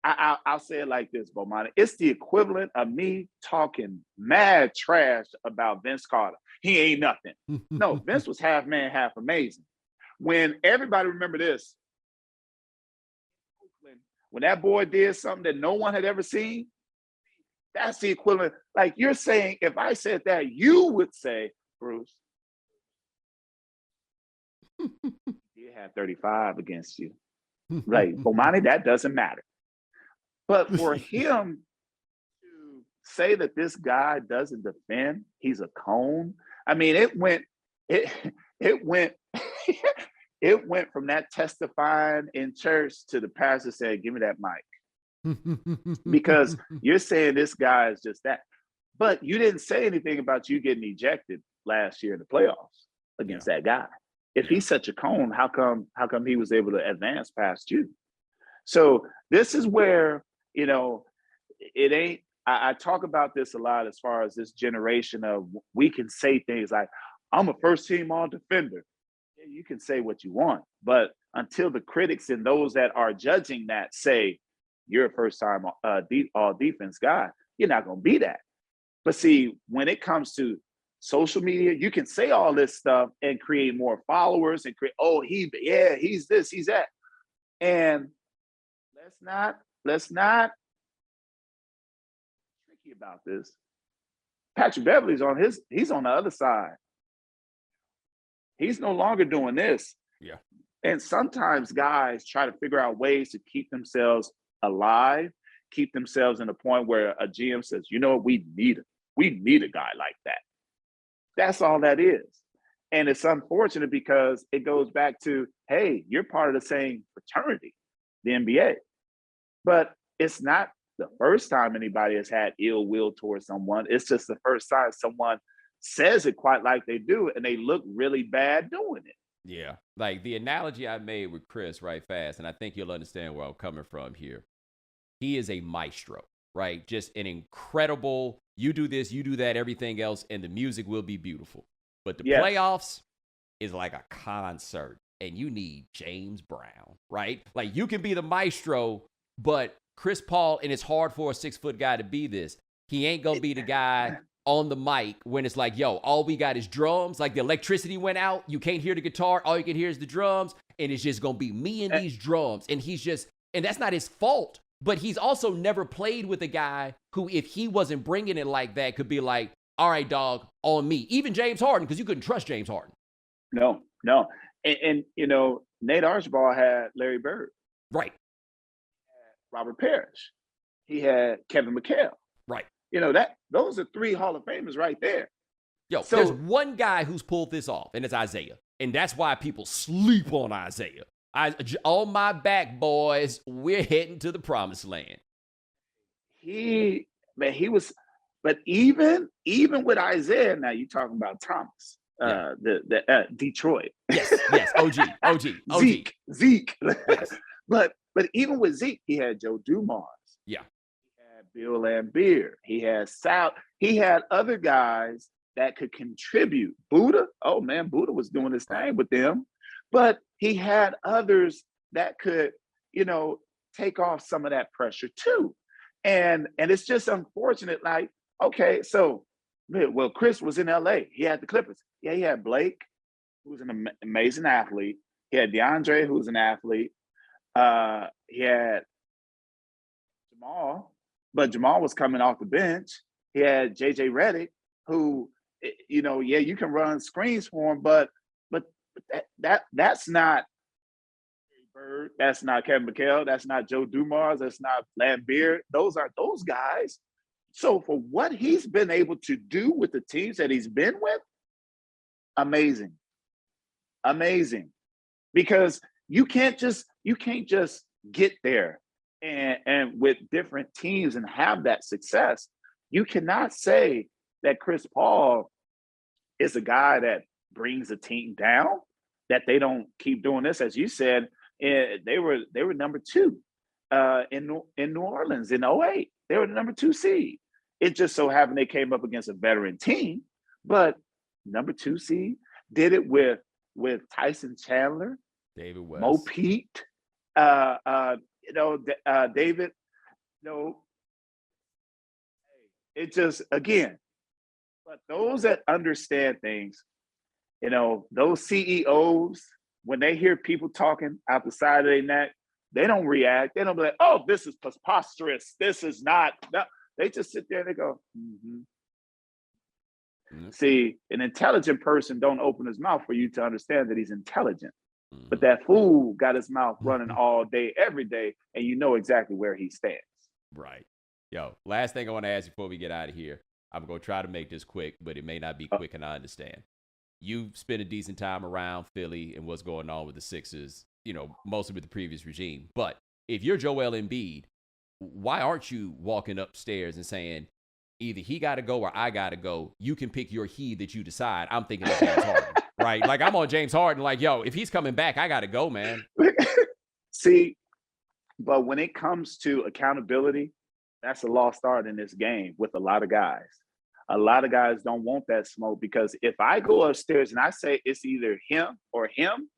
Speaker 2: I'll say it like this, Bomani. It's the equivalent of me talking mad trash about Vince Carter. He ain't nothing. No, Vince was half man, half amazing. When everybody remember this, when that boy did something that no one had ever seen, That's the equivalent. Like you're saying, if I said that, you would say, Bruce, you had 35 against you. Like, Bomani, that doesn't matter. But for him to say that this guy doesn't defend, he's a cone. I mean, it went it went from that testifying in church to the pastor saying, "Give me that mic," because you're saying this guy is just that. But you didn't say anything about you getting ejected last year in the playoffs against that guy. If he's such a cone, how come he was able to advance past you? So this is where, it ain't, I talk about this a lot as far as this generation of, we can say things like, I'm a first team all defender. Yeah, you can say what you want, but until the critics and those that are judging that say you're a first time all defense guy, you're not going to be that. But see, when it comes to social media, you can say all this stuff and create more followers and create, he's this, he's that. And let's not tricky about this. Patrick Beverley's he's on the other side. He's no longer doing this.
Speaker 1: Yeah. And
Speaker 2: sometimes guys try to figure out ways to keep themselves alive, keep themselves in a point where a GM says, we need a guy like that. That's all that is. And it's unfortunate because it goes back to, hey, you're part of the same fraternity, the NBA. But it's not the first time anybody has had ill will towards someone. It's just the first time someone says it quite like they do, and they look really bad doing it.
Speaker 1: Yeah. Like the analogy I made with Chris right fast, and I think you'll understand where I'm coming from here. He is a maestro, right? Just an incredible, you do this, you do that, everything else, and the music will be beautiful. But the playoffs is like a concert, and you need James Brown, right? Like you can be the maestro, but Chris Paul, and it's hard for a 6-foot guy to be this. He ain't going to be the guy on the mic when it's like, yo, all we got is drums. Like the electricity went out. You can't hear the guitar. All you can hear is the drums. And it's just going to be me and these drums. And and that's not his fault. But he's also never played with a guy who, if he wasn't bringing it like that, could be like, all right, dog, on me. Even James Harden, because you couldn't trust James Harden.
Speaker 2: No. And Nate Archibald had Larry Bird.
Speaker 1: Right.
Speaker 2: Robert Parrish. He had Kevin McHale.
Speaker 1: Right.
Speaker 2: Those are 3 Hall of Famers right there.
Speaker 1: Yo, so there's one guy who's pulled this off, and it's Isaiah. And that's why people sleep on Isaiah. On my back, boys, we're heading to the promised land.
Speaker 2: He was, but even with Isaiah, now you're talking about Thomas, the Detroit.
Speaker 1: Yes, OG.
Speaker 2: Zeke. Yes. But even with Zeke, he had Joe Dumars.
Speaker 1: Yeah.
Speaker 2: He had Bill Laimbeer. He had Sal. He had other guys that could contribute. Buddha, oh man, Buddha was doing his thing with them. But he had others that could, take off some of that pressure too. And it's just unfortunate. Like, okay, so, well, Chris was in LA. He had the Clippers. Yeah, he had Blake, who was an amazing athlete. He had DeAndre, who was an athlete. He had Jamal, but Jamal was coming off the bench. He had JJ Redick, who, you can run screens for him, but that's not Bird, that's not Kevin McHale, that's not Joe Dumars, that's not Laimbeer. Those are those guys. So for what he's been able to do with the teams that he's been with, amazing. Because you can't just get there and with different teams and have that success. You cannot say that Chris Paul is a guy that brings a team down, that they don't keep doing this. As you said, they were number 2 in New Orleans in 2008. They were the number 2 seed. It just so happened they came up against a veteran team, but number 2 seed, did it with Tyson Chandler,
Speaker 1: David West,
Speaker 2: Mo Pete, David, it just, again, but those that understand things, those CEOs, when they hear people talking out the side of their neck, they don't react. They don't be like, oh, this is preposterous. This is not. They just sit there and they go, mm-hmm. See, an intelligent person don't open his mouth for you to understand that he's intelligent. But that fool got his mouth running all day, every day, and you know exactly where he stands.
Speaker 1: Right. Yo, last thing I want to ask you before we get out of here. I'm going to try to make this quick, but it may not be quick, and I understand. You've spent a decent time around Philly and what's going on with the Sixers, mostly with the previous regime. But if you're Joel Embiid, why aren't you walking upstairs and saying, either he got to go or I got to go? You can pick your he that you decide. I'm thinking of James Harden, right? Like, I'm on James Harden, like, yo, if he's coming back, I got to go, man.
Speaker 2: See, but when it comes to accountability, that's a lost art in this game with a lot of guys. A lot of guys don't want that smoke, because if I go upstairs and I say it's either him or him,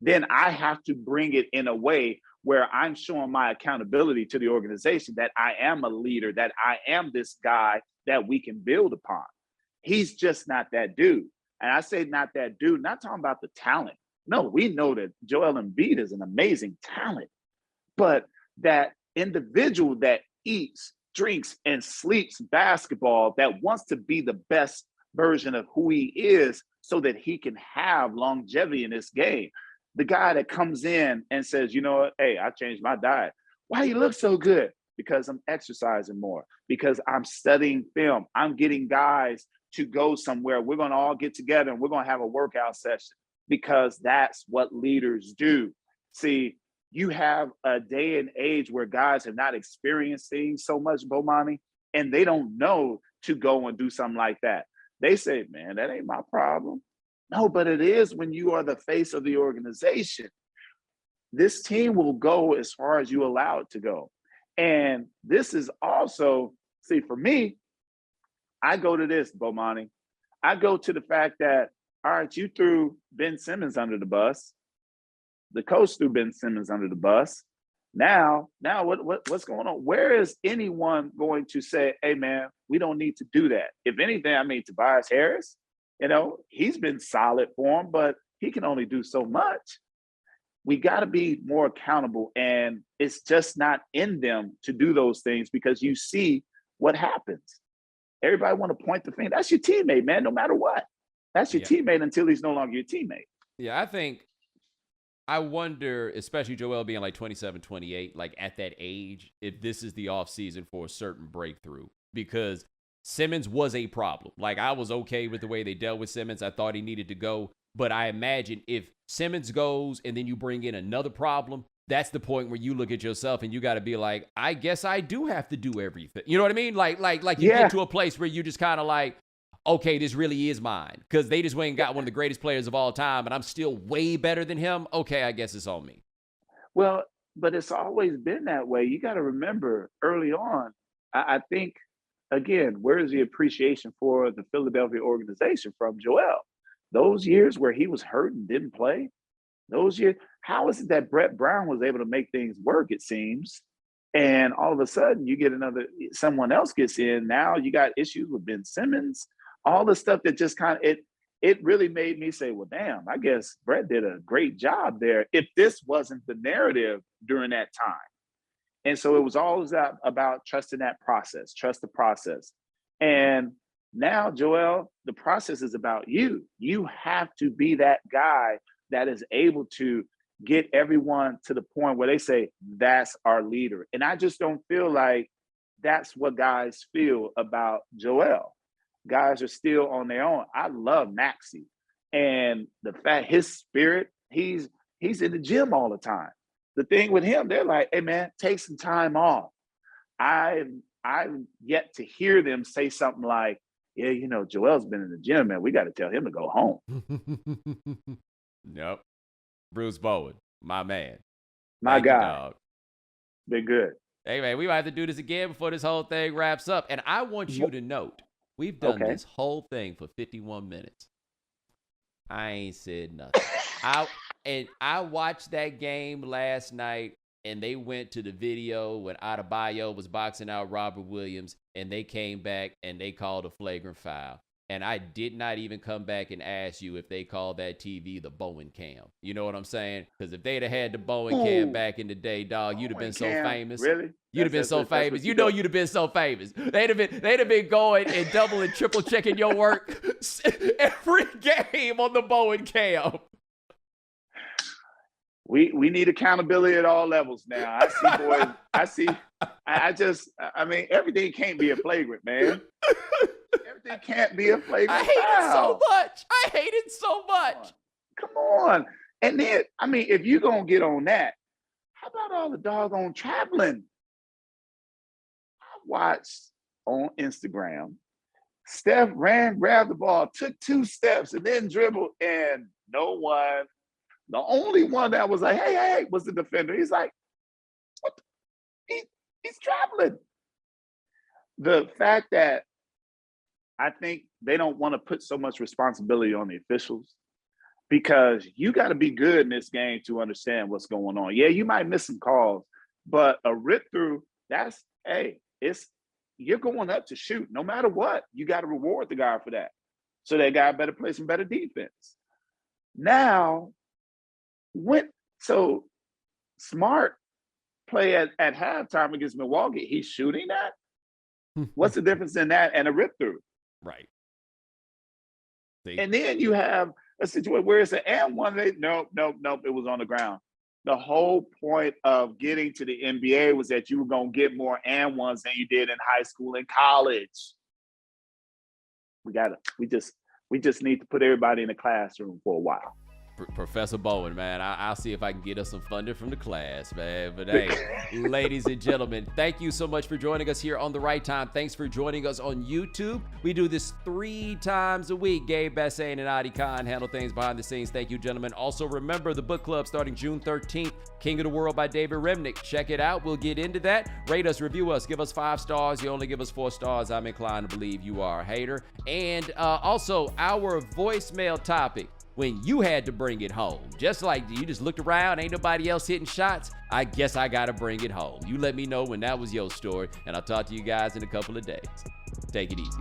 Speaker 2: then I have to bring it in a way where I'm showing my accountability to the organization, that I am a leader, that I am this guy that we can build upon. He's just not that dude. And I say not that dude, not talking about the talent. No, we know that Joel Embiid is an amazing talent, but that individual that eats, drinks, and sleeps basketball, that wants to be the best version of who he is so that he can have longevity in this game. The guy that comes in and says, you know what, hey, I changed my diet. Why you look so good? Because I'm exercising more, because I'm studying film. I'm getting guys to go somewhere. We're going to all get together and we're going to have a workout session, because that's what leaders do. See, you have a day and age where guys have not experienced things so much, Bomani, and they don't know to go and do something like that. They say, man, that ain't my problem. No, but it is when you are the face of the organization. This team will go as far as you allow it to go. And this is also, see, for me, I go to this, Bomani. I go to the fact that, all right, you threw Ben Simmons under the bus. The coach threw Ben Simmons under the bus. Now what's going on? Where is anyone going to say, hey, man, we don't need to do that? If anything, I mean, Tobias Harris, he's been solid for him, but he can only do so much. We got to be more accountable, and it's just not in them to do those things, because you see what happens. Everybody want to point the finger. That's your teammate, man, no matter what. That's your teammate until he's no longer your teammate.
Speaker 1: Yeah, I wonder, especially Joel being like 27, 28, like at that age, if this is the offseason for a certain breakthrough, because Simmons was a problem. Like, I was okay with the way they dealt with Simmons. I thought he needed to go. But I imagine if Simmons goes and then you bring in another problem, that's the point where you look at yourself and you got to be like, I guess I do have to do everything. You know what I mean? Like you get to a place where you just kind of like, okay, this really is mine, because they just went and got one of the greatest players of all time, and I'm still way better than him. Okay, I guess it's on me.
Speaker 2: Well, but it's always been that way. You got to remember early on, I think, again, where is the appreciation for the Philadelphia organization from Joel? Those years where he was hurt and didn't play, those years, how is it that Brett Brown was able to make things work, it seems, and all of a sudden you get someone else gets in, now you got issues with Ben Simmons, all the stuff that just kind of, it really made me say, well, damn, I guess Brett did a great job there if this wasn't the narrative during that time. And so it was always about trusting that process, trust the process. And now, Joel, the process is about you. You have to be that guy that is able to get everyone to the point where they say, that's our leader. And I just don't feel like that's what guys feel about Joel. Guys are still on their own. I love Maxey, and the fact his spirit, he's in the gym all the time. The thing with him, they're like, hey man, take some time off. I've yet to hear them say something like, yeah, Joel's been in the gym, man. We got to tell him to go home.
Speaker 1: Nope. Bruce Bowen, my man.
Speaker 2: My guy. Dog. Been good.
Speaker 1: Hey man, we might have to do this again before this whole thing wraps up. And I want you to note, we've done this whole thing for 51 minutes. I ain't said nothing. I watched that game last night, and they went to the video when Adebayo was boxing out Robert Williams, and they came back and they called a flagrant foul. and I did not even come back and ask you if they called that TV the Bowen cam. You know what I'm saying? Because if they'd have had the Bowen cam back in the day, dog, you'd have been so famous.
Speaker 2: Really?
Speaker 1: You'd have been so famous. You know you'd have been so famous. They'd have been going and double and triple checking your work every game on the Bowen cam.
Speaker 2: We need accountability at all levels now. I see boys. I mean, everything can't be a flagrant, man. Everything can't be a flagrant.
Speaker 1: I hate it so much. I hate it so much.
Speaker 2: Come on. And then, I mean, if you're going to get on that, how about all the doggone traveling? I watched on Instagram, Steph ran, grabbed the ball, took 2 steps, and then dribbled, and no one. The only one that was like, hey, was the defender. He's like, what? He's traveling. The fact that I think they don't want to put so much responsibility on the officials, because you got to be good in this game to understand what's going on. Yeah, you might miss some calls, but a rip through, you're going up to shoot. No matter what, you got to reward the guy for that. So that guy better play some better defense. Now, Smart play at halftime against Milwaukee, he's shooting that? What's the difference in that and a rip through?
Speaker 1: Right.
Speaker 2: And then you have a situation where it's an and one. Nope, it was on the ground. The whole point of getting to the NBA was that you were going to get more and ones than you did in high school and college. We just need to put everybody in the classroom for a while.
Speaker 1: Professor Bowen, man, I'll see if I can get us some funding from the class, man. But hey, ladies and gentlemen, thank you so much for joining us here on The Right Time. Thanks for joining us on YouTube. We do this 3 times a week. Gabe Bassane and Adi Khan handle things behind the scenes. Thank you, gentlemen. Also, remember the book club starting June 13th, King of the World by David Remnick. Check it out. We'll get into that. Rate us, review us, give us 5 stars. You only give us 4 stars. I'm inclined to believe you are a hater. And also, our voicemail topic. When you had to bring it home, just like you just looked around, ain't nobody else hitting shots, I guess I gotta bring it home. You let me know when that was your story, and I'll talk to you guys in a couple of days. Take it easy.